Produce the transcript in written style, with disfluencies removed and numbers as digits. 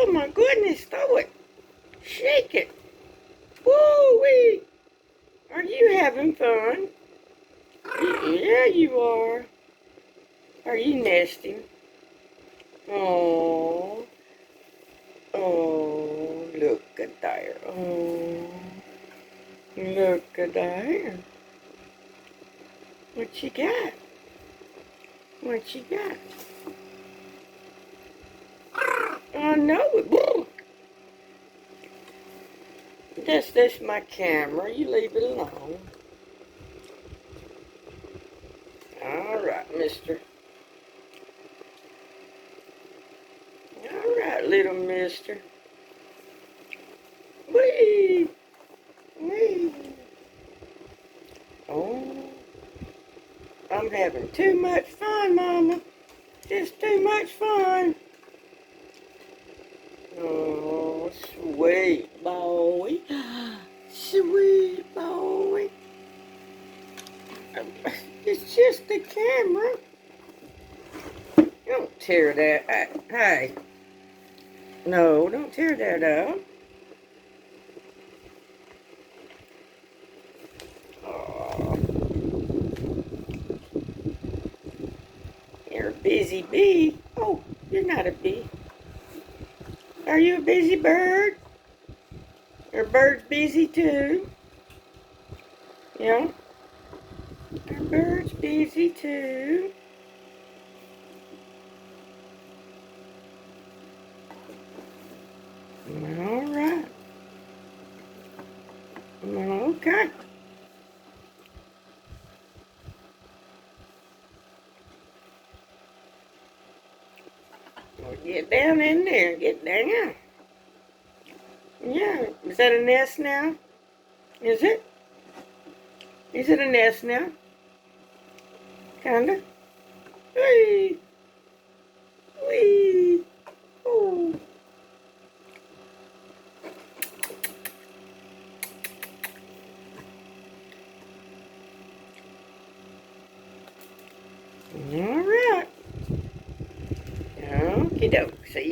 Oh my goodness, throw it. Shake it. Woo-wee. Are you having fun? Yeah, you are. Are you nesting? Oh. Oh, look at there. Oh. Look at there. What you got? What you got? I know it. That's my camera. You leave it alone. All right, mister. All right, little mister. Whee! Whee! Oh, I'm having too much fun, Mama. Just too much fun. Oh, sweet boy. Sweet boy. It's just the camera. Don't tear that. Hey. No, don't tear that up. Oh, you're a busy bee. Oh, you're not a bee. Are you a busy bird? Are birds busy too? Yeah. Are birds busy too? All right. Okay. Well, get down in there. Get down. Yeah. Is that a nest now? Is it? Is it a nest now? Kinda. Whee! Whee! Oh. All right. Okie doke. See